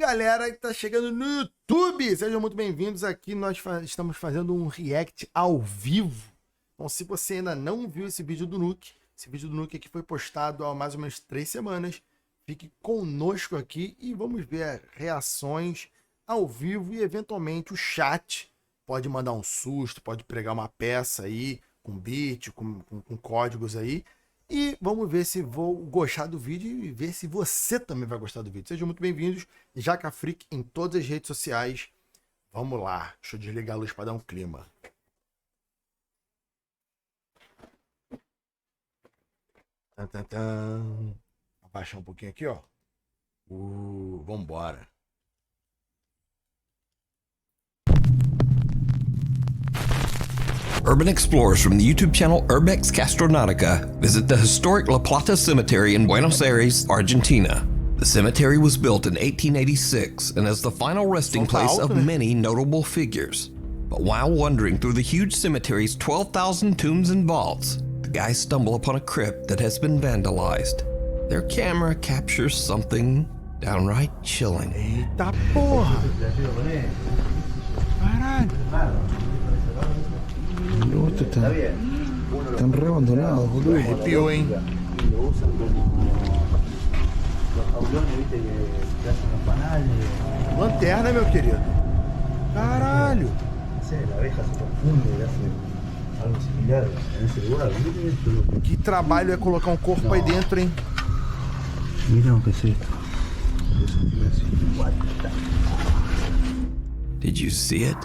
Galera que tá chegando no YouTube, sejam muito bem-vindos. Aqui nós estamos fazendo um react ao vivo. Então, se você ainda não viu esse vídeo do Nuke, esse vídeo do Nuke aqui foi postado há mais ou menos 3 semanas. Fique conosco aqui e vamos ver reações ao vivo e eventualmente o chat pode mandar um susto, pode pregar uma peça aí com beat, com códigos aí. E vamos ver se vou gostar do vídeo e ver se você também vai gostar do vídeo. Sejam muito bem-vindos. Jacafreak em todas as redes sociais. Vamos lá. Deixa eu desligar a luz para dar um clima. Tan, tan, tan. Abaixar um pouquinho aqui, ó. Vambora. Urban explorers from the YouTube channel Urbex Castronautica visit the historic La Plata Cemetery in Buenos Aires, Argentina. The cemetery was built in 1886 and is the final resting place of many notable figures. But while wandering through the huge cemetery's 12,000 tombs and vaults, the guys stumble upon a crypt that has been vandalized. Their camera captures something downright chilling. Eita porra! Caralho! Están re abandonados, boludo. Arrepiou, hein? Lanterna, meu querido. Caralho! Que trabalho é colocar um corpo aí dentro, hein? Mira o que es esto. Did you see it?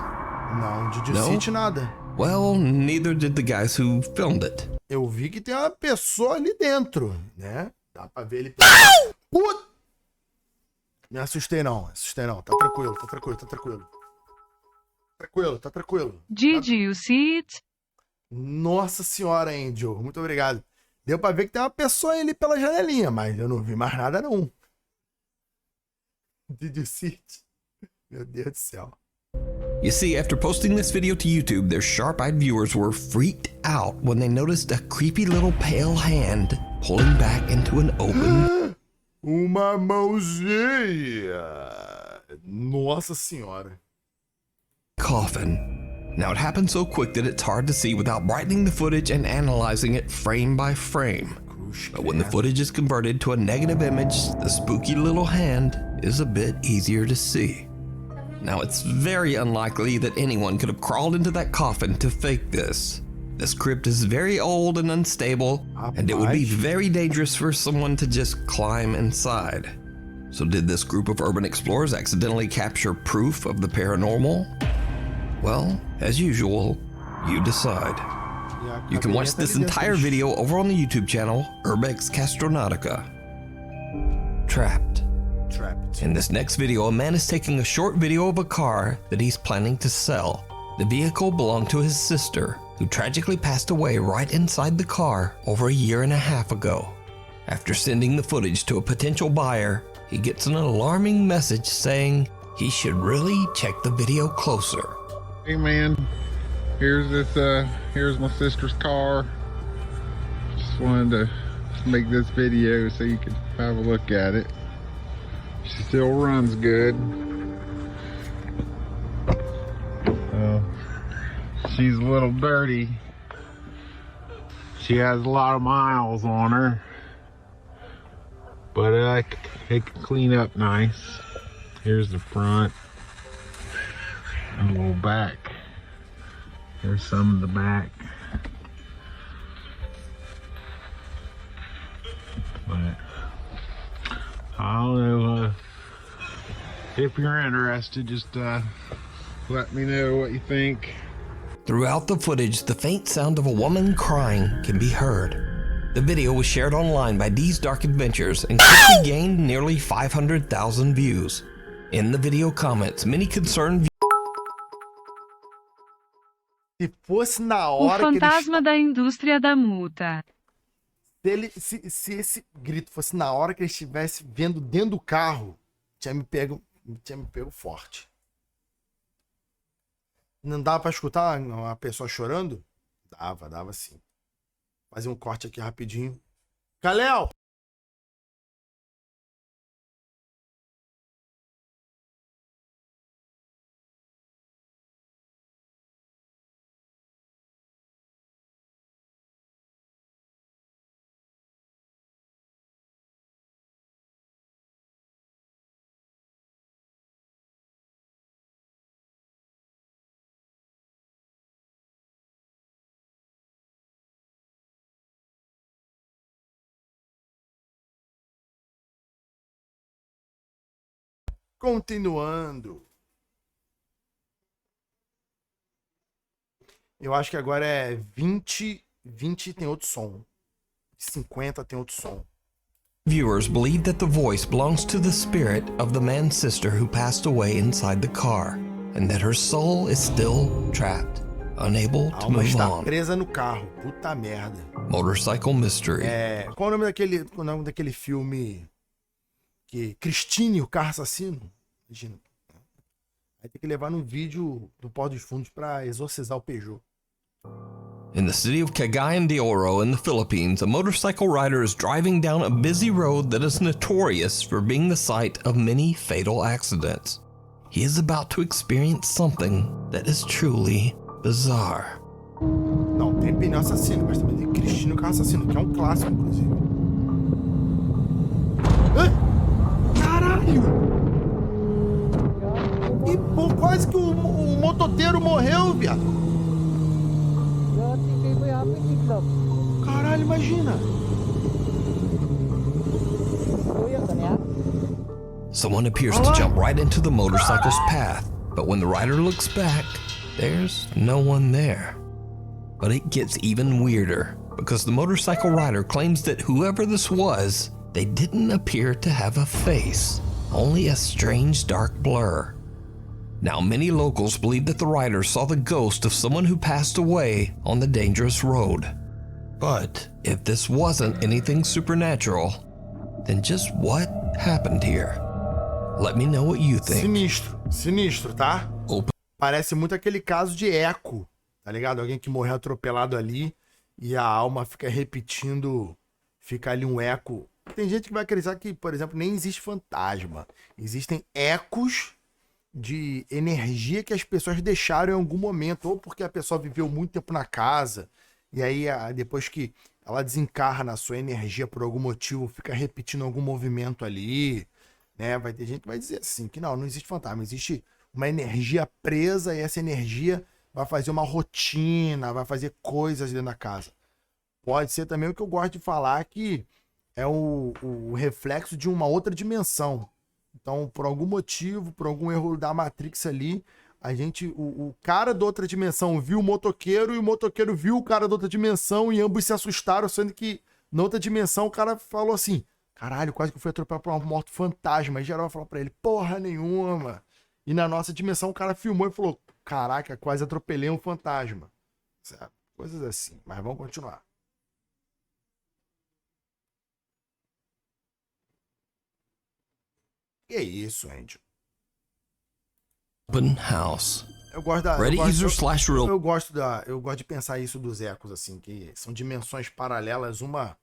Não, de Não? City nada. Well, neither did the guys who filmed it. Eu vi que tem uma pessoa ali dentro, né? Dá pra ver ele. Puta! Me assustei não. Tá tranquilo, tá tranquilo, tá tranquilo. Tá tranquilo. Did you see it? Nossa senhora, Angel. Muito obrigado. Deu pra ver que tem uma pessoa ali pela janelinha, mas eu não vi mais nada não. Did you see it? Meu Deus do céu. You see, after posting this video to YouTube, their sharp-eyed viewers were freaked out when they noticed a creepy little pale hand pulling back into an open Uma mãozinha. Nossa senhora. coffin. Now, it happened so quick that it's hard to see without brightening the footage and analyzing it frame by frame. But when the footage is converted to a negative image, the spooky little hand is a bit easier to see. Now, it's very unlikely that anyone could have crawled into that coffin to fake this. This crypt is very old and unstable, and it would be very dangerous for someone to just climb inside. So did this group of urban explorers accidentally capture proof of the paranormal? Well, as usual, you decide. You can watch this entire video over on the YouTube channel, Urbex Castronautica. Trapped. In this next video, a man is taking a short video of a car that he's planning to sell. The vehicle belonged to his sister, who tragically passed away right inside the car over a year and a half ago. After sending the footage to a potential buyer, he gets an alarming message saying he should really check the video closer. Hey man, here's my sister's car. Just wanted to make this video so you could have a look at it. She still runs good. She's a little dirty. She has a lot of miles on her, but it can clean up nice. Here's the front and a little back. Here's some of the back. But I don't know, if you're interested, just let me know what you think. Throughout the footage, the faint sound of a woman crying can be heard. The video was shared online by These Dark Adventures and quickly gained nearly 500,000 views. In the video comments, many concerned Se fosse na O hora que fantasma da indústria da multa. se esse grito fosse na hora que ele estivesse vendo dentro do carro, tinha me pego forte. Não dava pra escutar uma pessoa chorando? Dava sim. Fazer um corte aqui rapidinho. Kalel! Continuando. Eu acho que agora é 20 tem outro som. 50 tem outro som. Viewers believe that the voice belongs to the spirit of the man's sister who passed away inside the car, and that her soul is still trapped, unable A to alma move está on. presa no carro. Puta merda. Motorcycle Mystery. Qual o nome daquele filme que Christine, o carro assassino? Imagina. Vai ter que levar num vídeo do Pó dos Fundos pra exorcizar o Peugeot. In the city of Cagayan de Oro in the Philippines, a motorcycle rider is driving down a busy road that is notorious for being the site of many fatal accidents. He is about to experience something that is truly bizarre. Não, tem pneu assassino, mas também tem Christine, o carro assassino, que é um clássico, inclusive. Caralho! E pô, quase que o motoqueiro morreu, viado. Caralho, imagina. Someone appears to jump right into the motorcycle's path, but when the rider looks back, there's no one there. But it gets even weirder, because the motorcycle rider claims that whoever this was, they didn't appear to have a face, only a strange dark blur. Now, many locals believe that the rider saw the ghost of someone who passed away on the dangerous road. But if this wasn't anything supernatural, then just what happened here? Let me know what you think. Sinistro, tá? Open. Parece muito aquele caso de eco, tá ligado? Alguém que morreu atropelado ali e a alma fica repetindo, fica ali um eco. Tem gente que vai acreditar que, por exemplo, nem existe fantasma. Existem ecos de energia que as pessoas deixaram em algum momento, ou porque a pessoa viveu muito tempo na casa, e aí depois que ela desencarna a sua energia por algum motivo, fica repetindo algum movimento ali, né? Vai ter gente que vai dizer assim, que não existe fantasma, existe uma energia presa e essa energia vai fazer uma rotina, vai fazer coisas dentro da casa. Pode ser também o que eu gosto de falar, que é o reflexo de uma outra dimensão. Então, por algum motivo, por algum erro da Matrix ali, o cara da outra dimensão viu o motoqueiro e o motoqueiro viu o cara da outra dimensão e ambos se assustaram, sendo que na outra dimensão o cara falou assim, caralho, quase que eu fui atropelado por uma moto fantasma. E geral falou pra ele, porra nenhuma. E na nossa dimensão o cara filmou e falou, caraca, quase atropelei um fantasma. Certo? Coisas assim, mas vamos continuar. Que é isso, Angel? Open house. Eu gosto da. Ready user slash real. Eu gosto de pensar isso dos ecos, assim, que são dimensões paralelas, uma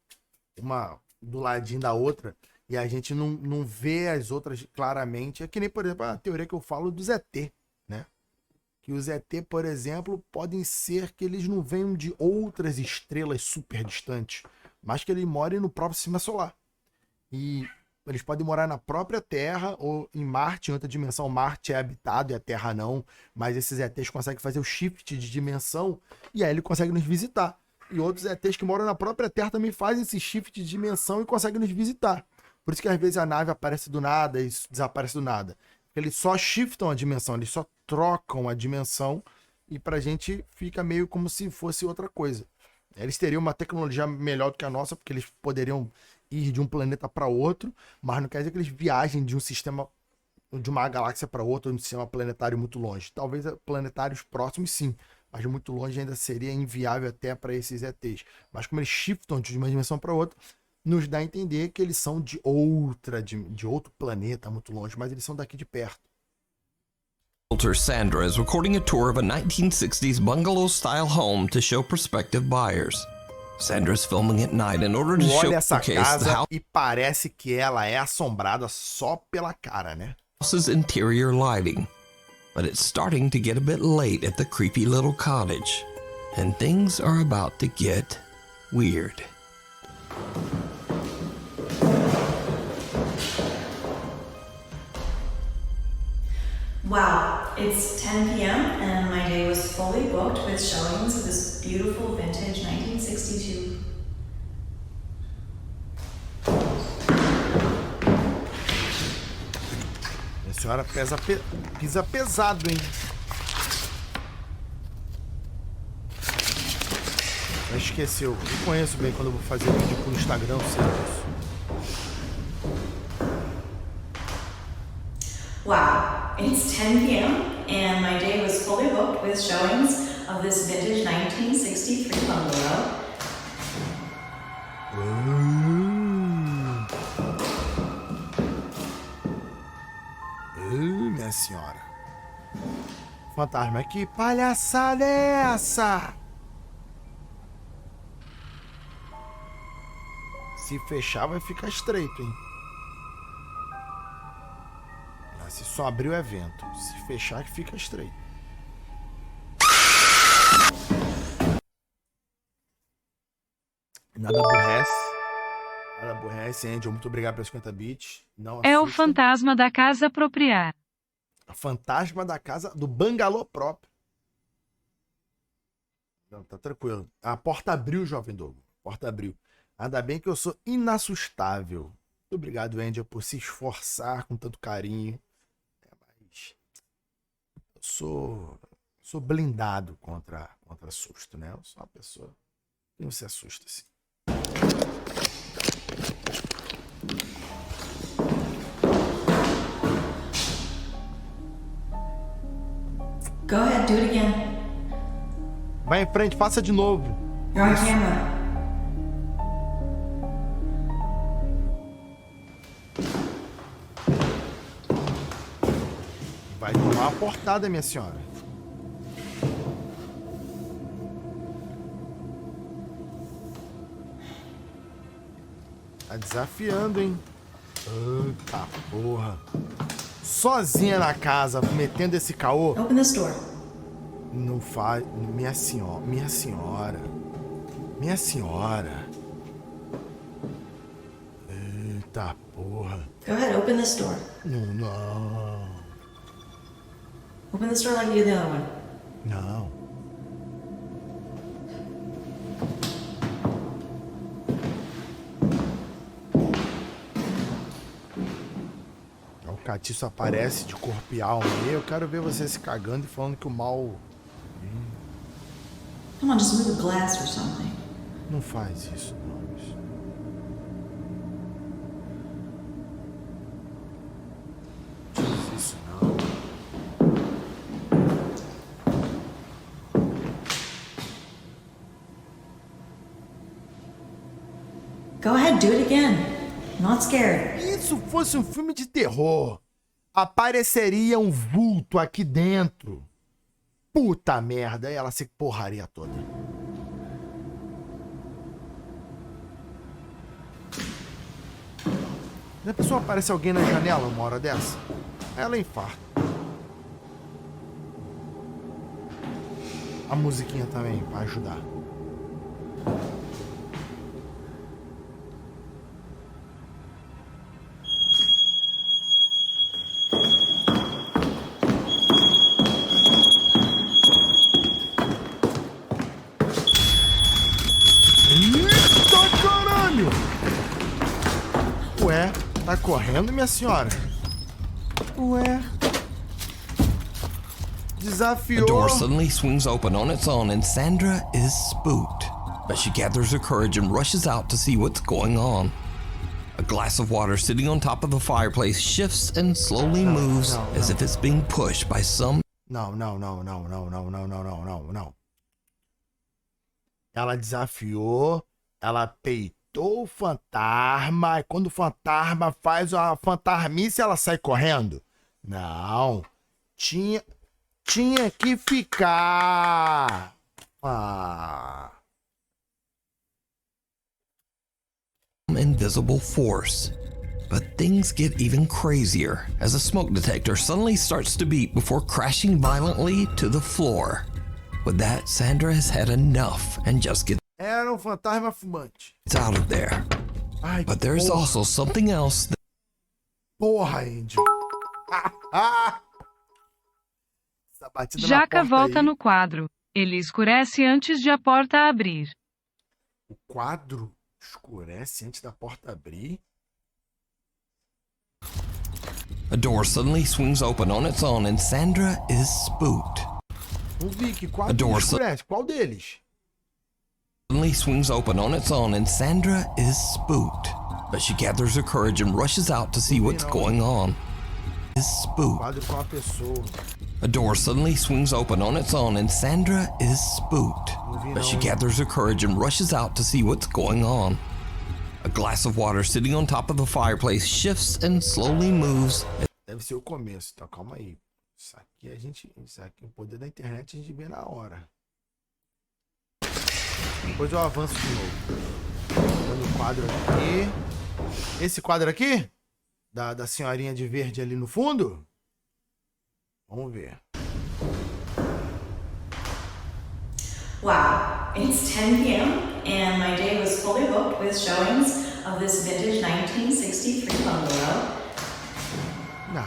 do ladinho da outra, e a gente não vê as outras claramente. É que nem, por exemplo, a teoria que eu falo dos ET, né? Que os ET, por exemplo, podem ser que eles não venham de outras estrelas super distantes, mas que eles morem no próprio sistema solar. E eles podem morar na própria Terra ou em Marte, em outra dimensão. Marte é habitado e a Terra não, mas esses ETs conseguem fazer o shift de dimensão e aí ele consegue nos visitar. E outros ETs que moram na própria Terra também fazem esse shift de dimensão e conseguem nos visitar. Por isso que às vezes a nave aparece do nada e desaparece do nada. Eles só shiftam a dimensão, eles só trocam a dimensão e pra gente fica meio como se fosse outra coisa. Eles teriam uma tecnologia melhor do que a nossa, porque eles poderiam ir de um planeta para outro, mas não quer dizer que eles viajem de um sistema, de uma galáxia para outra, de um sistema planetário muito longe. Talvez planetários próximos sim, mas muito longe ainda seria inviável até para esses ETs. Mas como eles shiftam de uma dimensão para outra, nos dá a entender que eles são de outro planeta muito longe, mas eles são daqui de perto. Realtor Sandra is recording a tour of a 1960s bungalow-style home to show prospective buyers. Sandra's filming at night in order to Olha essa showcase the casa e parece que ela é assombrada só pela cara, né? house's interior lighting. But it's starting to get a bit late at the creepy little cottage, and things are about to get weird. Wow, it's 10 p.m. and my day was fully booked with showings of this beautiful vintage 1962. senhora pisa pesado, hein? Já esqueceu. Eu conheço bem quando eu vou fazer vídeo pro Instagram, eu sei disso. Wow, it's 10 p.m. and my day was fully booked with showings of this vintage 1963 bungalow. Minha senhora. Fantasma, que palhaçada é essa? Se fechar vai ficar estreito, hein? Se só abrir o evento, se fechar que fica estreito. Nada aborrece. Nada aborrece, Angel. Muito obrigado pelos 50 bits. Não É o assusta. fantasma da casa apropriar. O fantasma da casa do bangalô próprio. Não, tá tranquilo. A porta abriu, jovem Dogo. A porta abriu. Ainda bem que eu sou inassustável. Muito obrigado, Angel, por se esforçar com tanto carinho. Eu sou blindado contra susto, né? Eu sou uma pessoa que não se assusta assim. Go ahead, do it again. Vai em frente, faça de novo. You're on camera. Vai tomar uma portada, minha senhora. Tá desafiando, hein? Eita porra. Sozinha na casa, metendo esse caô. Open this door. Não faz... Minha senhora. Minha senhora. Minha senhora. Eita porra. Go ahead, open this door. Não. Open this door like you did the other one. Não. O catiço aparece de corpo e alma. Eu quero ver você se cagando e falando que o mal... Come on, just move the glass or something. Não faz isso, não. Faz isso, não. Go ahead, do it again. I'm not scared. Isso fosse um filme de terror, apareceria um vulto aqui dentro. Puta merda, e ela se porraria toda. A pessoa aparece alguém na janela uma hora dessa, ela infarta. A musiquinha também pra ajudar. Eita caralho! Ué, tá correndo, minha senhora? Ué. The Desafiou. door suddenly swings open on its own and Sandra is spooked. But she gathers her courage and rushes out to see what's going on. A glass of water sitting on top of the fireplace shifts and slowly moves as if it's being pushed by some... Não. Ela desafiou, ela peitou o fantasma, e quando o fantasma faz a fantasmice, ela sai correndo? Não. Tinha que ficar. invisible force. But things get even crazier as a smoke detector suddenly starts to beep before crashing violently to the floor. With that, Sandra has had enough and just gets Era um fantasma fumante. out of there. Ai, But there's porra. also something else that Porra, Angel. Essa batida na Jaca porta volta aí. no quadro. Ele escurece antes de a porta abrir. O quadro escurece antes da porta abrir. A door suddenly swings open on its own and Sandra is spooked. Não vi que qual Adoro. escurece. Qual deles? Suddenly swings open on its own and Sandra is spooked. But she gathers her courage and rushes out to see what's going on. Is spooked. Quadro com a pessoa. A door suddenly swings open on its own and Sandra is spooked. But she gathers her courage and rushes out to see what's going on. A glass of water sitting on top of the fireplace shifts and slowly moves. Deve ser o começo, então calma aí. Isso aqui, o poder da internet a gente vê na hora. Depois eu avanço de novo. Olha o quadro aqui. Esse quadro aqui? Da senhorinha de verde ali no fundo? Vamos ver. Wow, it's 10 p.m. and my day was fully booked with showings of this vintage 1963 bungalow. Não,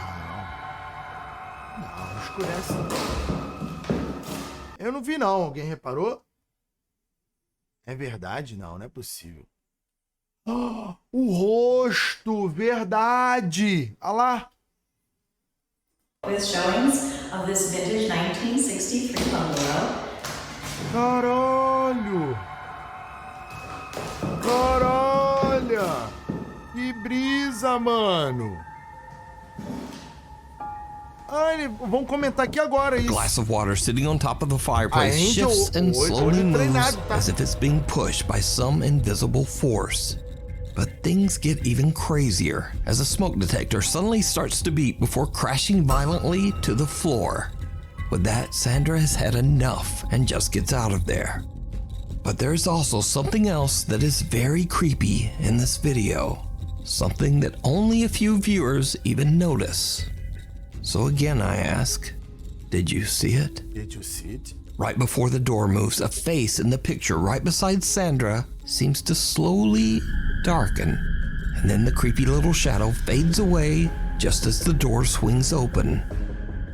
escurece não. Eu não vi não, alguém reparou? É verdade? Não é possível. Oh, o rosto, verdade! Olha lá. With showings of this vintage 1963 bungalow. Caralho! Caralho! Que brisa, mano! Vamos comentar aqui agora isso. Glass of water sitting on top of the fireplace shifts and slowly moves as if it's being pushed by some invisible force. But things get even crazier as a smoke detector suddenly starts to beep before crashing violently to the floor. With that, Sandra has had enough and just gets out of there. But there's also something else that is very creepy in this video. Something that only a few viewers even notice. So again I ask, did you see it? Did you see it? Right before the door moves, a face in the picture right beside Sandra seems to slowly darken. And then the creepy little shadow fades away just as the door swings open.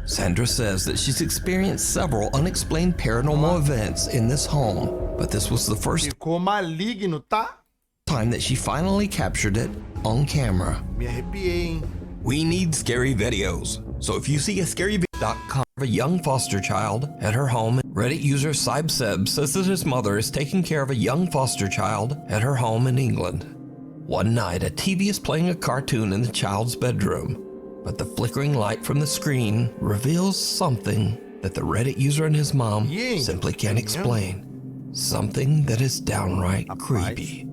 Sandra says that she's experienced several unexplained paranormal events in this home, but this was the first Ficou maligno, tá? time that she finally captured it on camera. Me arrepiei, hein? We need scary videos. So if you see a scary video.com of a young foster child at her home, Reddit user Sib says that his mother is taking care of a young foster child at her home in England. One night, a TV is playing a cartoon in the child's bedroom, but the flickering light from the screen reveals something that the Reddit user and his mom simply can't explain. Something that is downright creepy.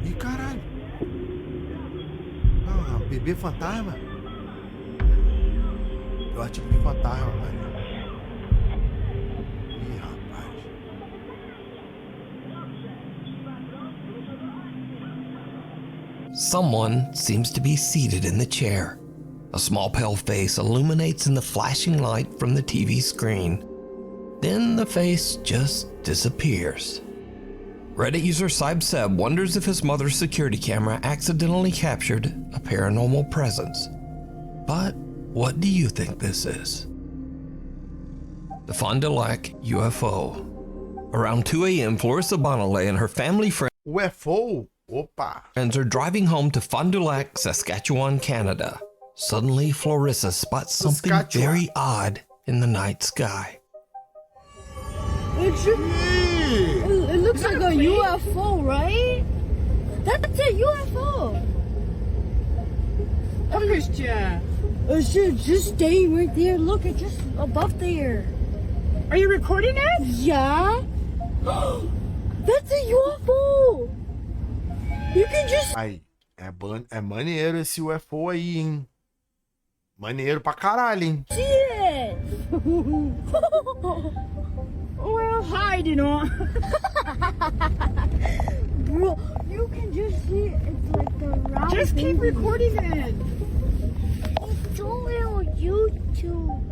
Ih, caralho. Ah, bebê fantasma? Eu acho que fantasma, velho. Ih, rapaz. Someone seems to be seated in the chair. A small pale face illuminates in the flashing light from the TV screen. Then the face just disappears. Reddit user Sib wonders if his mother's security camera accidentally captured a paranormal presence. But what do you think this is? The Fond du Lac UFO. Around 2 a.m., Florissa Bonnet and her family UFO? Opa! friends are driving home to Fond du Lac, Saskatchewan, Canada. Suddenly, Florissa spots something very odd in the night sky. It looks like a UFO, right? That's a UFO. Christian, It's just staying right there. Look, it's just above there. are you recording it? Yeah. That's a UFO. You can just. Aí, é maneiro esse UFO aí, hein? Maneiro pra caralho, hein? See it. Well, hiding on. Bro, you can just see it. It's like the round. Just keep recording it. It's only on YouTube.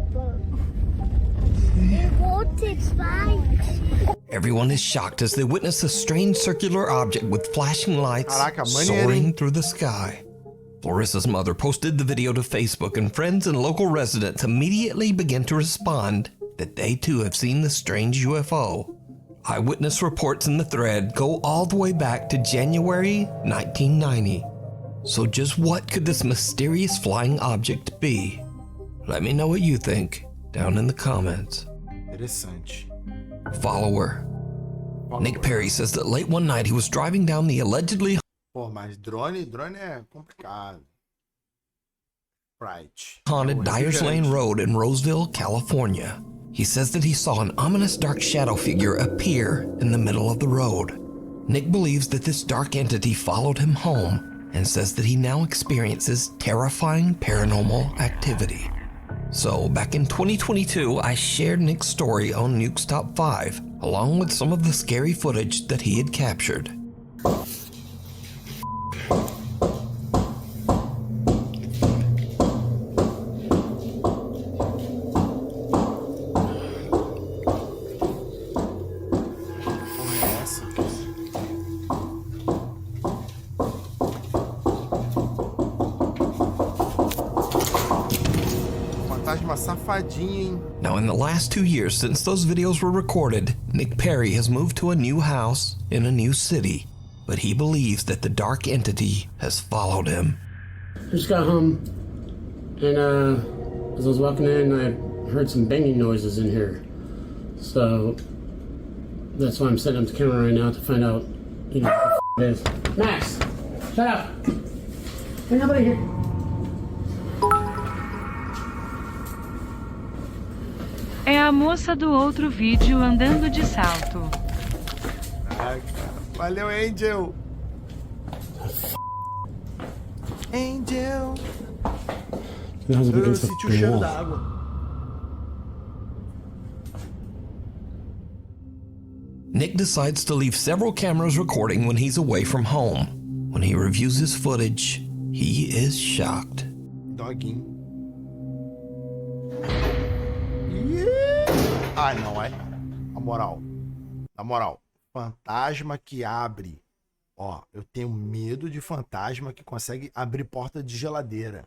It won't expire. Everyone is shocked as they witness a strange circular object with flashing lights Caraca, maneiro, soaring hein? through the sky. Florissa's mother posted the video to Facebook, and friends and local residents immediately began to respond that they too have seen the strange UFO. Eyewitness reports in the thread go all the way back to January 1990. So just what could this mysterious flying object be? Let me know what you think down in the comments. Interessante. Follower. Nick Perry says that late one night he was driving down the allegedly Pô, mas drone é complicado. Right. haunted Dyers Lane Road in Roseville, California. He says that he saw an ominous dark shadow figure appear in the middle of the road. Nick believes that this dark entity followed him home and says that he now experiences terrifying paranormal activity. So back in 2022, I shared Nick's story on Nuke's Top 5, along with some of the scary footage that he had captured. Now, in the last 2 years since those videos were recorded, Nick Perry has moved to a new house in a new city, but he believes that the dark entity has followed him. Just got home, and as I was walking in, I heard some banging noises in here. So that's why I'm setting up the camera right now to find out, what the it is. Max, shut up! Ain't nobody here. É a moça do outro vídeo andando de salto. Ai, valeu, Angel. Angel. Eu senti o cheiro da água. Nick decides to leave several cameras recording when he's away from home. When he reviews his footage, he is shocked. Doguinho. Ah, não, é? Na moral, fantasma que abre. Ó, eu tenho medo de fantasma que consegue abrir porta de geladeira.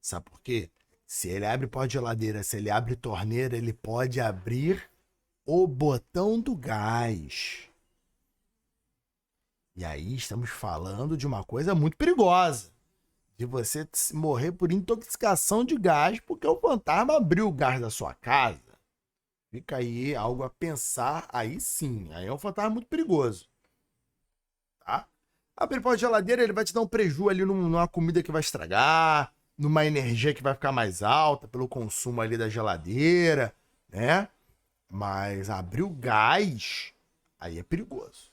Sabe por quê? Se ele abre porta de geladeira, se ele abre torneira, ele pode abrir o botão do gás. E aí estamos falando de uma coisa muito perigosa. De você morrer por intoxicação de gás porque o fantasma abriu o gás da sua casa. Fica aí algo a pensar, aí sim. Aí é um fantasma muito perigoso. Tá? Abrir porta de geladeira, ele vai te dar um preju ali numa comida que vai estragar, numa energia que vai ficar mais alta pelo consumo ali da geladeira, né? Mas abrir o gás, aí é perigoso.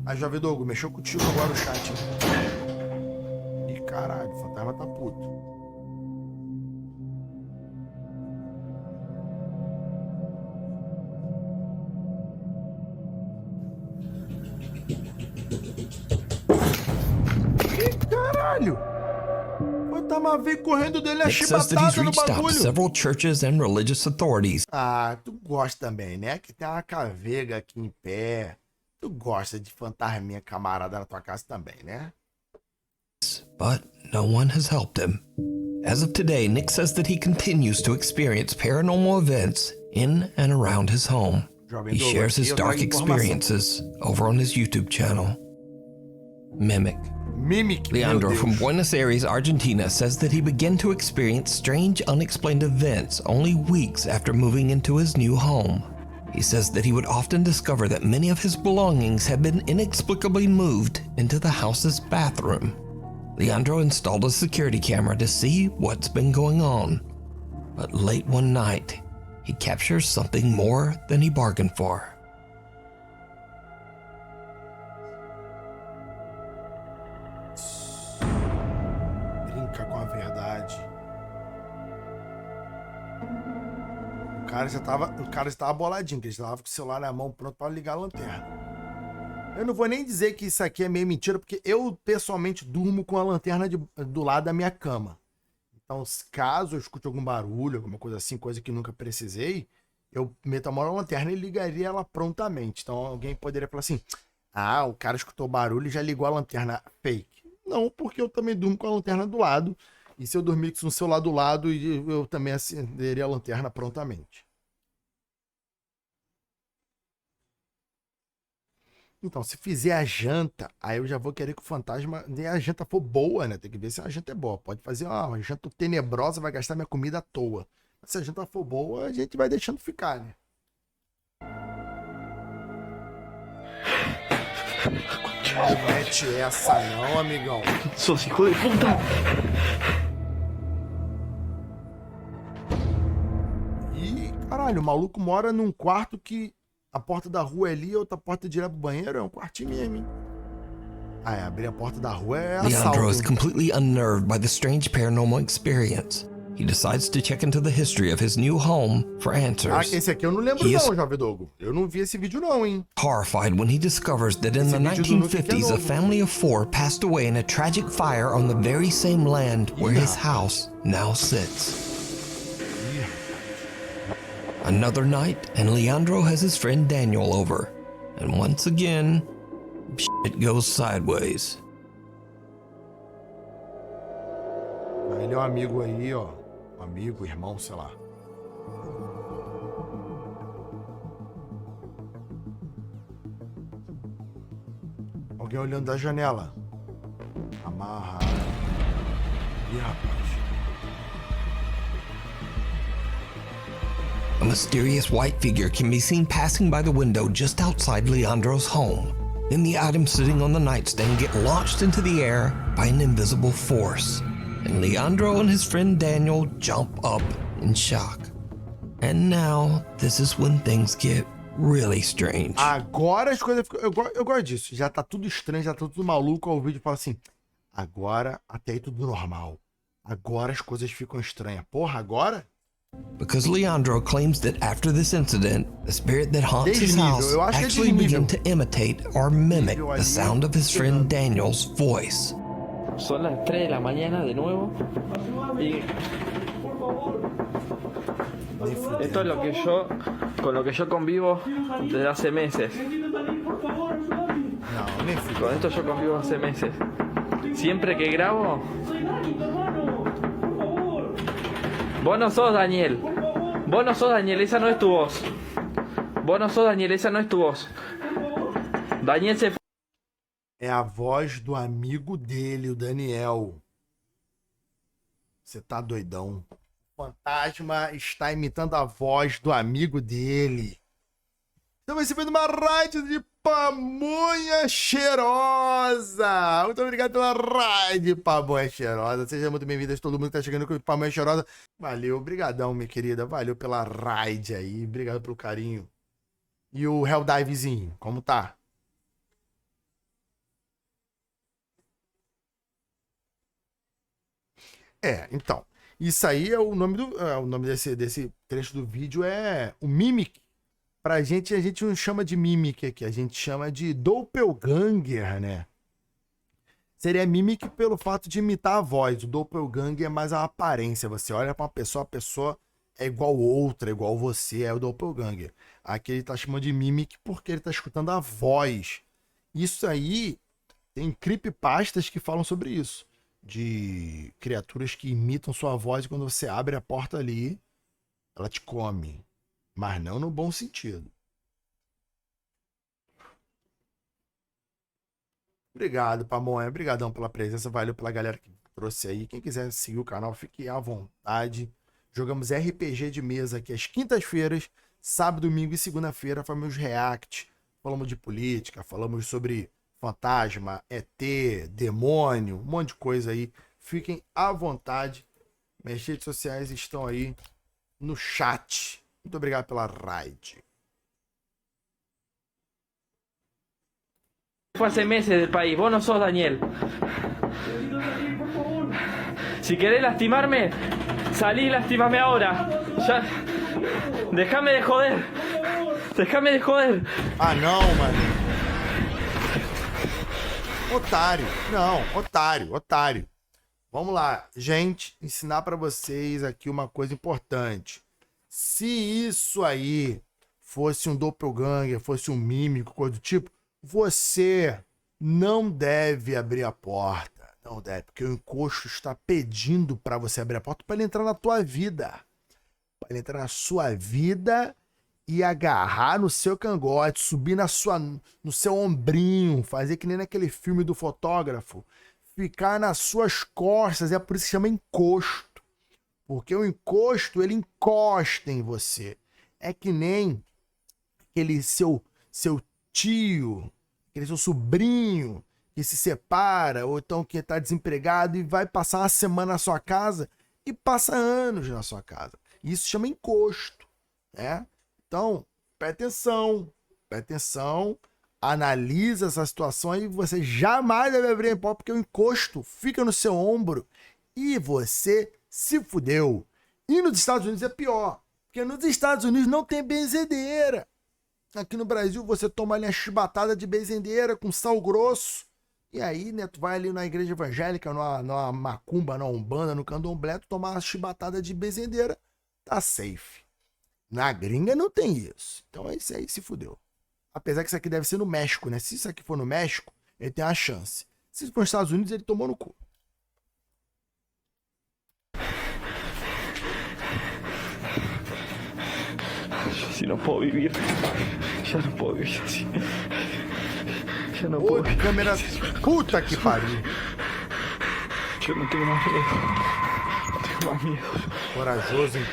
Aí, Jovem Dogo, mexeu contigo agora o chat. Ih, caralho, o fantasma tá puto. Caralho! O Tama veio correndo dele a Nick says that he's chibatada no reached out to bagulho. several churches and religious authorities. Ah, tu gosta também, né? Que tem uma caveiga aqui em pé. Tu gosta de fantasminha camarada na tua casa também, né? But no one has helped him. As of today, Nick says that he continues to experience paranormal events in and around his home. He shares his dark experiences over on his YouTube channel. Mimic. Leandro from Buenos Aires, Argentina says that he began to experience strange, unexplained events only weeks after moving into his new home. He says that he would often discover that many of his belongings had been inexplicably moved into the house's bathroom. Leandro installed a security camera to see what's been going on. But late one night, he captures something more than he bargained for. Brinca com a verdade. O cara já tava boladinho, que ele já tava com o celular na mão pronto para ligar a lanterna. Eu não vou nem dizer que isso aqui é meio mentira, porque eu pessoalmente durmo com a lanterna do lado da minha cama. Então, caso eu escute algum barulho, alguma coisa assim, coisa que nunca precisei, eu meto a mão na lanterna e ligaria ela prontamente. Então, alguém poderia falar assim: ah, o cara escutou barulho e já ligou a lanterna. Fake. Não, porque eu também durmo com a lanterna do lado. E se eu dormir com o celular do lado, eu também acenderia a lanterna prontamente. Então, se fizer a janta, aí eu já vou querer que o fantasma, nem a janta for boa, né? Tem que ver se a janta é boa. Pode fazer uma janta tenebrosa, vai gastar minha comida à toa. Mas se a janta for boa, a gente vai deixando ficar, né? Não mete essa não, amigão. Sos hijo de puta! Ih, caralho, o maluco mora num quarto que a porta da rua é ali, a outra porta é direto pro banheiro, é um quartinho mesmo, hein? Ah, é, abrir a porta da rua é assalto, Leandro is hein? completely unnerved by the strange paranormal experience. He decides to check into the history of his new home for Ah, answers. esse aqui eu não lembro He is não, Jovem Dogo. Eu não vi esse vídeo não, hein? horrified when he discovers that in the Esse vídeo do Nuke que é 1950s, a novo. family of 4 passed away in a tragic fire on the very same land where his house now sits. Another night, and Leandro has his friend Daniel over. And once again, shit goes sideways. Ele é um amigo aí, ó. Um amigo, irmão, sei lá. Alguém olhando da janela. Amarra. Ih, rapaz. A mysterious white figure can be seen passing by the window just outside Leandro's home. Then the items sitting on the nightstand get launched into the air by an invisible force. And Leandro and his friend Daniel jump up in shock. And now, this is when things get really strange. Agora as coisas ficam... Eu gosto disso. Já tá tudo estranho, já tá tudo maluco. O vídeo fala assim, agora até aí tudo normal. Agora as coisas ficam estranhas. Porra, agora? Because Leandro claims that after this incident, the spirit that haunts his Desnível. house Eu acho que é actually desnível. began to imitate or mimic Nível the ali, sound of his friend Daniel's voice. Son las 3 de la mañana de nuevo. Y esto es lo que yo, con lo que yo convivo desde hace meses. Não, nem fica. Con esto yo convivo hace meses. Siempre que grabo. Vos no sos Daniel. Vos no sos Daniel, esa no es tu voz. Vos no sos Daniel, esa no es tu voz. Daniel se fue. É a voz do amigo dele, o Daniel. Você tá doidão. O fantasma está imitando a voz do amigo dele. Estamos recebendo uma raid de pamonha cheirosa. Muito obrigado pela raid, pamonha cheirosa. Seja muito bem-vindas, todo mundo que tá chegando com pamonha cheirosa. Valeu, obrigadão, minha querida. Valeu pela raid aí. Obrigado pelo carinho. E o Helldivezinho, como tá? Então, isso aí é o nome o nome desse trecho do vídeo é o Mimic. Pra gente, a gente não chama de Mimic aqui, a gente chama de Doppelganger, né? Seria Mimic pelo fato de imitar a voz. O Doppelganger é mais a aparência. Você olha pra uma pessoa, a pessoa é igual outra, é igual você, é o Doppelganger. Aqui ele tá chamando de Mimic porque ele tá escutando a voz. Isso aí, tem creepypastas que falam sobre isso. De criaturas que imitam sua voz e quando você abre a porta ali, ela te come. Mas não no bom sentido. Obrigado, Pamonha. Obrigadão pela presença. Valeu pela galera que trouxe aí. Quem quiser seguir o canal, fique à vontade. Jogamos RPG de mesa aqui às quintas-feiras, sábado, domingo e segunda-feira. Falamos react, falamos de política, falamos sobre fantasma, ET, demônio, um monte de coisa aí. Fiquem à vontade. Minhas redes sociais estão aí no chat. Muito obrigado pela raid. Fue hace meses del país. Vos no sos Daniel. Si querés lastimarme, salí y lastimame ahora. Ya. Déjame de joder. Déjame de joder. Ah, não, mano. Otário. Não, otário, otário. Vamos lá, gente, ensinar pra vocês aqui uma coisa importante. Se isso aí fosse um doppelganger, fosse um mímico, coisa do tipo, você não deve abrir a porta. Não deve, porque o encosto está pedindo para você abrir a porta para ele entrar na tua vida. Para ele entrar na sua vida e agarrar no seu cangote, subir no seu ombrinho, fazer que nem naquele filme do fotógrafo, ficar nas suas costas, é por isso que chama encosto. Porque o encosto, ele encosta em você. É que nem aquele seu tio, aquele seu sobrinho que se separa, ou então que está desempregado e vai passar uma semana na sua casa e passa anos na sua casa. Isso chama encosto, né? Então, presta atenção, analisa essa situação e você jamais deve abrir a porta porque o encosto fica no seu ombro e você se fudeu. E nos Estados Unidos é pior, porque nos Estados Unidos não tem benzedeira. Aqui no Brasil você toma ali uma chibatada de benzedeira com sal grosso. E aí, né, tu vai ali na igreja evangélica, numa macumba, na umbanda, no candomblé, tu tomar uma chibatada de benzedeira, tá safe. Na gringa não tem isso. Então é isso aí, se fudeu. Apesar que isso aqui deve ser no México, né? Se isso aqui for no México, ele tem uma chance. Se for nos Estados Unidos, ele tomou no cu. Si no puedo vivir. Ya no puedo vivir así. Ya no puedo Ô, câmera... Puta que pariu. Yo no tengo más miedo. No tengo más miedo. Corajoso, hein?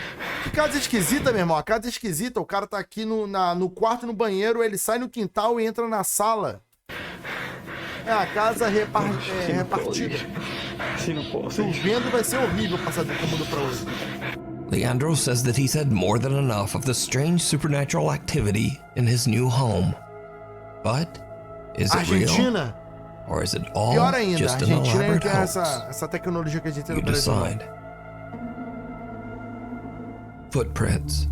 Que casa esquisita, meu irmão. A casa é esquisita. O cara tá aqui no quarto, no banheiro, ele sai no quintal e entra na sala. É a casa repartida. Chovendo vai ser horrível passar de um cômodo pra outro. Leandro says that he's had more than enough of the strange supernatural activity in his new home. But is it real? Argentina? Or is it all Pior ainda, a just an Argentina elaborate tem hoax? essa tecnologia que a gente tem You no Brasil. decide. Footprints.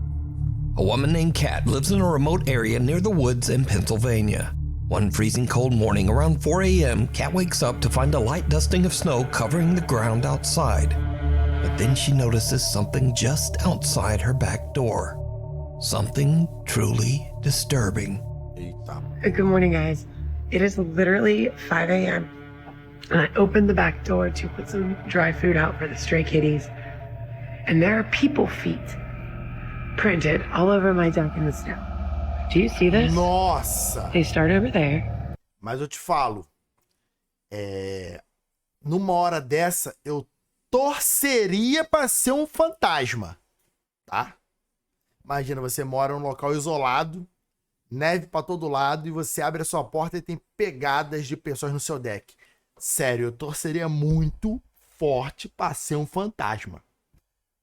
A woman named Kat lives in a remote area near the woods in Pennsylvania. One freezing cold morning around 4 a.m., Kat wakes up to find a light dusting of snow covering the ground outside. But then she notices something just outside her back door. Something truly disturbing. Good morning, guys. It is literally 5 a.m. and I opened the back door to put some dry food out for the stray kitties. And there are people feet printed all over my deck in the snow. Do you see this? Nossa! They start over there. Mas eu te falo, numa hora dessa, eu torceria pra ser um fantasma, tá? Imagina, você mora num local isolado, neve pra todo lado, e você abre a sua porta e tem pegadas de pessoas no seu deck. Sério, eu torceria muito forte pra ser um fantasma.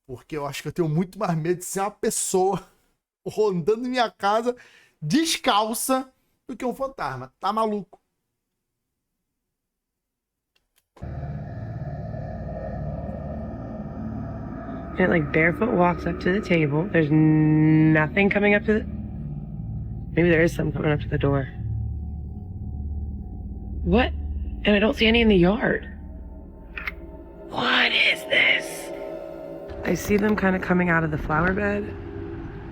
Porque eu acho que eu tenho muito mais medo de ser uma pessoa rondando minha casa descalça do que um fantasma. Tá maluco? And it like barefoot walks up to the table. There's nothing coming up to the... Maybe there is some coming up to the door. What? And I don't see any in the yard. What is this? I see them kind of coming out of the flower bed.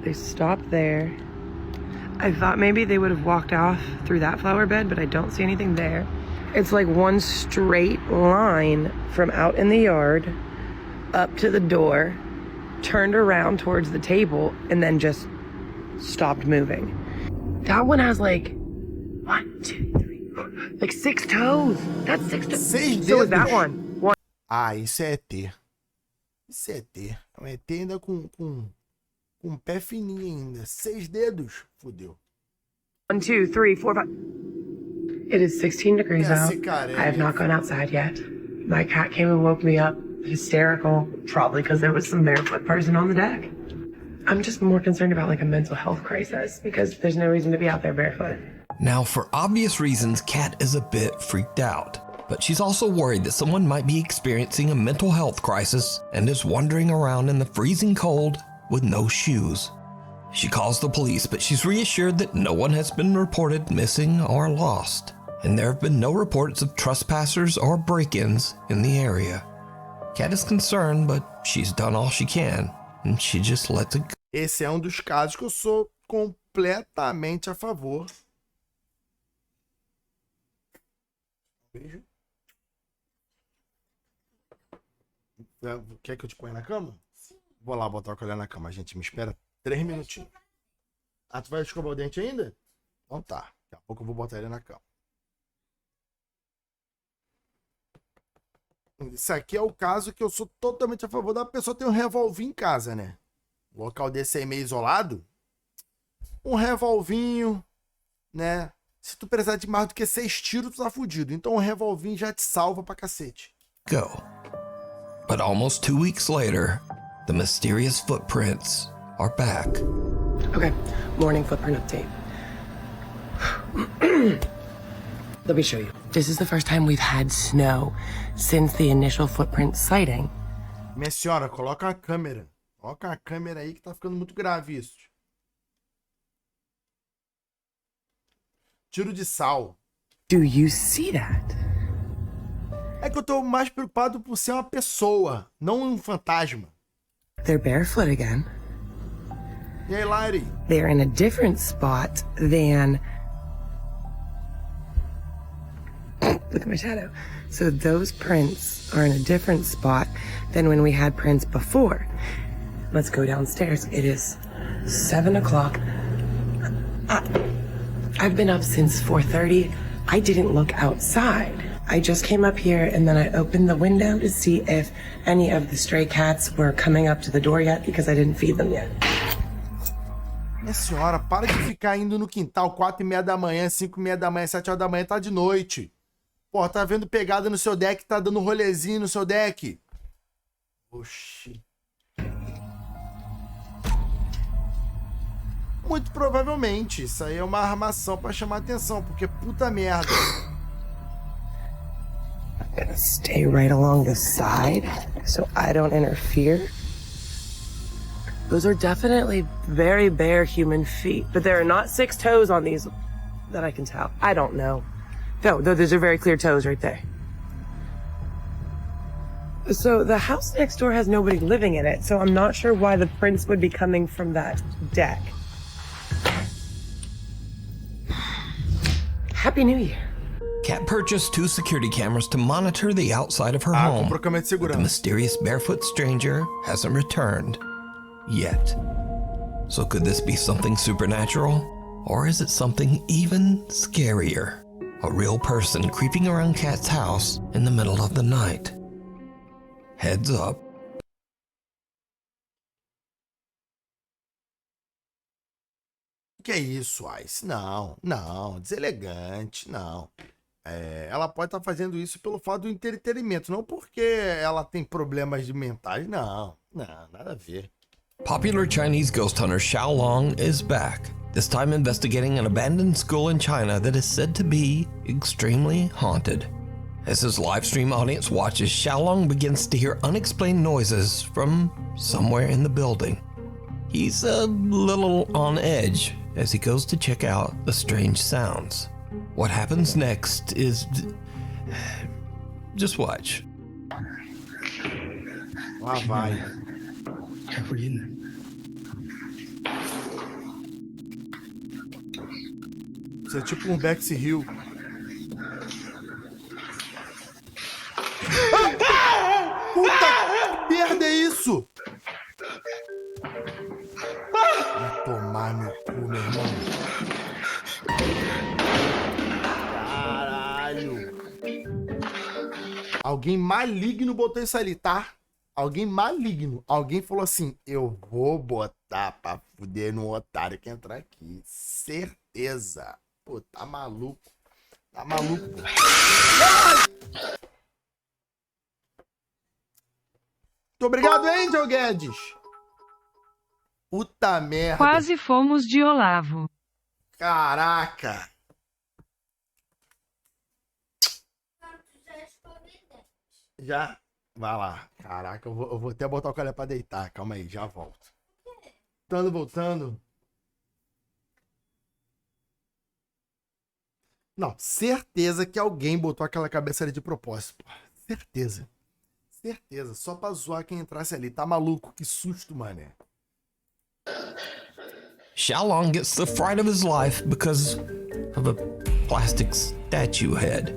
They stop there. I thought maybe they would have walked off through that flower bed, but I don't see anything there. It's like one straight line from out in the yard up to the door, turned around towards the table, and then just stopped moving. That one has like 1, 2, 3, 4, like 6 toes. That's 6 toes. So is that one. Ah, isso é ET. Isso é ET. É um ET ainda com um pé fininho ainda. 6 dedos. Fudeu. 1, 2, 3, 4, 5. It is 16 degrees out. Cara, I have not gone outside yet. My cat came and woke me up, hysterical, probably because there was some barefoot person on the deck. I'm just more concerned about like a mental health crisis because there's no reason to be out there barefoot. Now, for obvious reasons, Kat is a bit freaked out, but she's also worried that someone might be experiencing a mental health crisis and is wandering around in the freezing cold with no shoes. She calls the police, but she's reassured that no one has been reported missing or lost, and there have been no reports of trespassers or break-ins in the area. Kat is concerned, but she's done all she can, and she just lets it go. Esse é um dos casos que eu sou completamente a favor. Beijo. Quer que eu te ponha na cama? Sim. Vou lá botar o colher na cama, gente. Me espera 3 minutinhos. Ah, tu vai escovar o dente ainda? Então tá. Daqui a pouco eu vou botar ele na cama. Isso aqui é o caso que eu sou totalmente a favor da pessoa ter um revolvinho em casa, né? Um local desse aí meio isolado. Um revolvinho, né? Se tu precisar de mais do que 6 tiros, tu tá fudido. Então um revolvinho já te salva pra cacete. Go. But almost 2 weeks later, the mysterious footprints are back. Okay, morning footprint update. Let me show you. This is the first time we've had snow since the initial footprint sighting. Minha senhora, coloca a câmera. Coloca a câmera aí que tá ficando muito grave isso. Tiro de sal. Do you see that? É que eu tô mais preocupado por ser uma pessoa, não um fantasma. They're barefoot again. E aí, Larry? They're in a different spot than... Look at my shadow. So those prints are in a different spot than when we had prints before. Let's go downstairs. It is 7 o'clock. I've been up since 4:30. I didn't look outside. I just came up here and then I opened the window to see if any of the stray cats were coming up to the door yet because I didn't feed them yet. Minha senhora, para de ficar indo no quintal 4:30 da manhã, 5:30 da manhã, 7 horas da manhã, tá de noite. Pô, tá vendo pegada no seu deck, tá dando rolezinho no seu deck. Oxi. Muito provavelmente, isso aí é uma armação pra chamar atenção, porque puta merda. I'm gonna stay right along the side so I don't interfere. Those are definitely very bare human feet, but there are not 6 toes on these that I can tell. I don't know. No, those are very clear toes right there. So the house next door has nobody living in it, so I'm not sure why the prints would be coming from that deck. Happy New Year. Kat purchased 2 security cameras to monitor the outside of her home. Comprou câmera de But the segurança. mysterious barefoot stranger hasn't returned yet. So could this be something supernatural? Or is it something even scarier? A real person creeping around Kat's house in the middle of the night. Heads up. Que é isso, Ice? Não, deselegante, não. Ela pode estar fazendo isso pelo fato do entretenimento, não porque ela tem problemas de mentais, não, nada a ver. Popular Chinese ghost hunter Xiaolong is back, this time investigating an abandoned school in China that is said to be extremely haunted. As his live stream audience watches, Xiaolong begins to hear unexplained noises from somewhere in the building. He's a little on edge as he goes to check out the strange sounds. What happens next is... just watch. Lá vai. Isso é tipo um Bex Hill. Puta que merda é isso? Vai tomar no cu, meu irmão. Caralho. Alguém maligno botou isso ali, tá? Alguém maligno. Alguém falou assim, eu vou botar pra fuder no otário que entrar aqui. Certeza. Pô, tá maluco. Tá maluco, pô. Muito obrigado, Angel Guedes. Puta merda. Quase fomos de Olavo. Caraca. Já? Vai lá. Caraca, eu vou até botar o cara pra deitar. Calma aí, já volto. Voltando. Não, certeza que alguém botou aquela cabeça ali de propósito. Pô. Certeza. Só pra zoar quem entrasse ali. Tá maluco? Que susto, mané. Xiaolong gets the fright of his life because of a plastic statue head.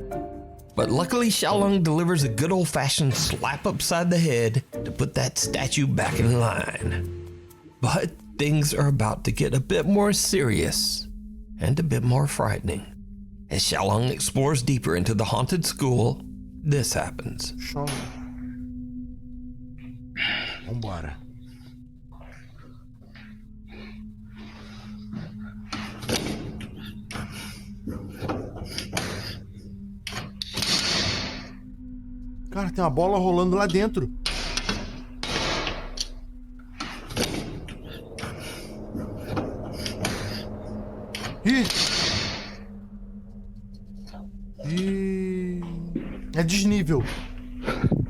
But luckily, Xiaolong delivers a good old-fashioned slap upside the head to put that statue back in line. But things are about to get a bit more serious and a bit more frightening. As Xiaolong explores deeper into the haunted school, this happens. Vambora. Cara, tem uma bola rolando lá dentro. Ih! É desnível.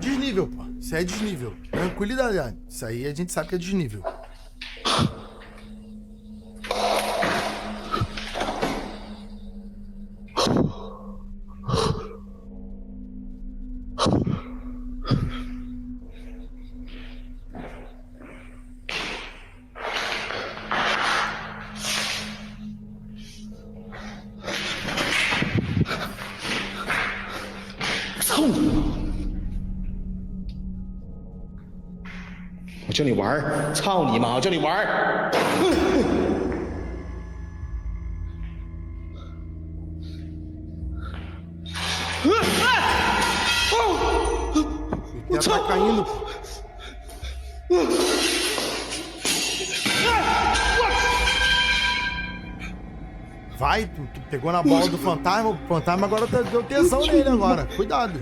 Desnível, pô. Isso aí é desnível. Tranquilidade. Isso aí a gente sabe que é desnível. O teto tá caindo. Vai, tu pegou na bola do fantasma. O fantasma agora deu tesão nele agora. Cuidado.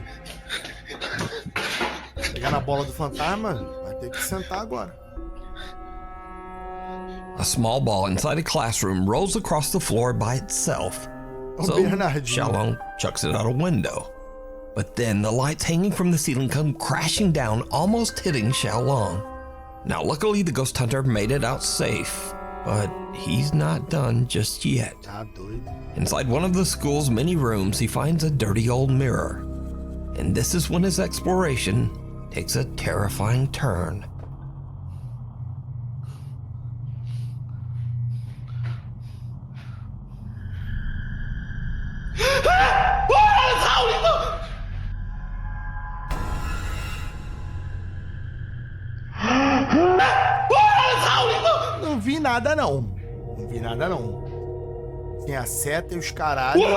Pegar na bola do fantasma, vai ter que sentar agora. A small ball inside a classroom rolls across the floor by itself. So Xiaolong chucks it out a window. But then the lights hanging from the ceiling come crashing down, almost hitting Xiaolong. Now luckily the ghost hunter made it out safe, but he's not done just yet. Inside one of the school's many rooms he finds a dirty old mirror. And this is when his exploration takes a terrifying turn. Não vi nada não. Não vi nada não. Tem a seta e os caralhos. Ué,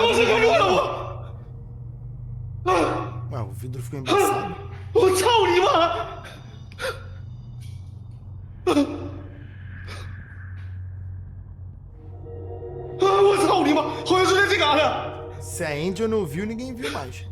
o vidro ficou embaçado. Se a Angel não viu, ninguém viu mais.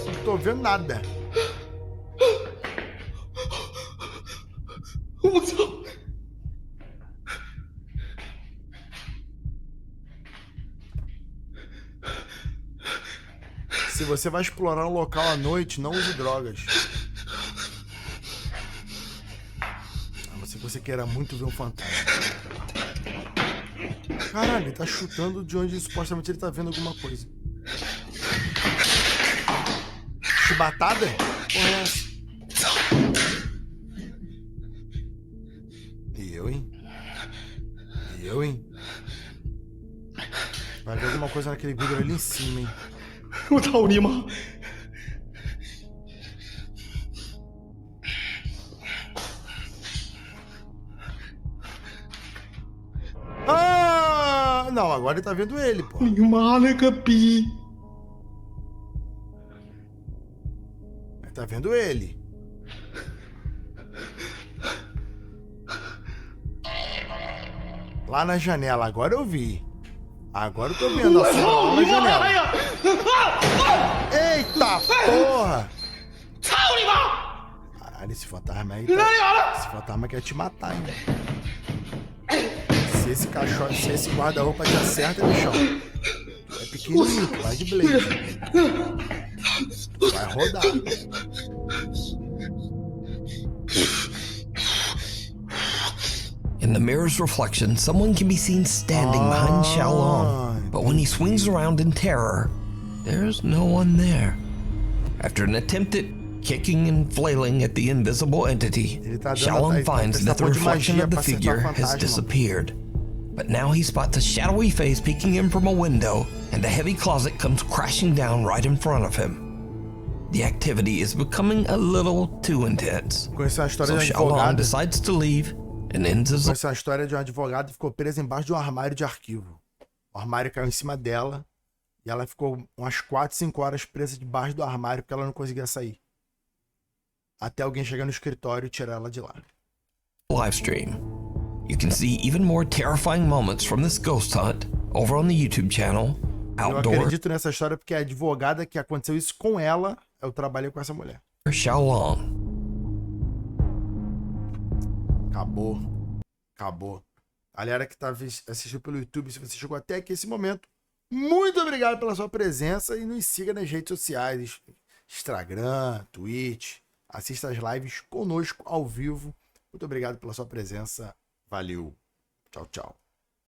Não tô vendo nada. Se você vai explorar um local à noite, não use drogas. A não ser que você queira muito ver um fantasma. Caralho, ele tá chutando de onde supostamente ele tá vendo alguma coisa. Chibatada? Porra é essa? E eu, hein? Vai ver alguma coisa naquele vidro ali em cima, hein? Ah, não, agora ele tá vendo ele, pô. Ele tá vendo ele. Lá na janela, agora eu vi. Agora eu tô vendo a cena lá na janela. Eita porra! Caralho, esse fantasma aí tá... Esse fantasma quer te matar, hein? Se esse cachorro, se esse guarda-roupa te acerta, bichão. Tu é pequenininho, tu vai de blade. Tu vai rodar. In the mirror's reflection, someone can be seen standing behind Xiaolong, but when he swings around in terror, there's no one there. After an attempt at kicking and flailing at the invisible entity, Xiaolong finds that the reflection of the figure has disappeared. But now he spots a shadowy face peeking in from a window, and a heavy closet comes crashing down right in front of him. The activity is becoming a little too intense. Conheci uma história So de um Xiaolong advogado. decides to leave and ends his Conheci uma história de um advogado que ficou preso embaixo de um armário de arquivo. O armário caiu em cima dela e ela ficou umas 4, 5 horas presa debaixo do armário porque ela não conseguia sair. Até alguém chegar no escritório e tirar ela de lá. live stream. You can see even more terrifying moments from this ghost hunt over on the YouTube channel, Eu Outdoor acredito nessa história porque a advogada que aconteceu isso com ela, eu trabalhei com essa mulher. Xiaolong. Acabou. Acabou. Galera que tá assistindo pelo YouTube, se você chegou até aqui esse momento, muito obrigado pela sua presença e nos siga nas redes sociais, Instagram, Twitch, assista as lives conosco ao vivo. Muito obrigado pela sua presença. Valeu. Tchau, tchau.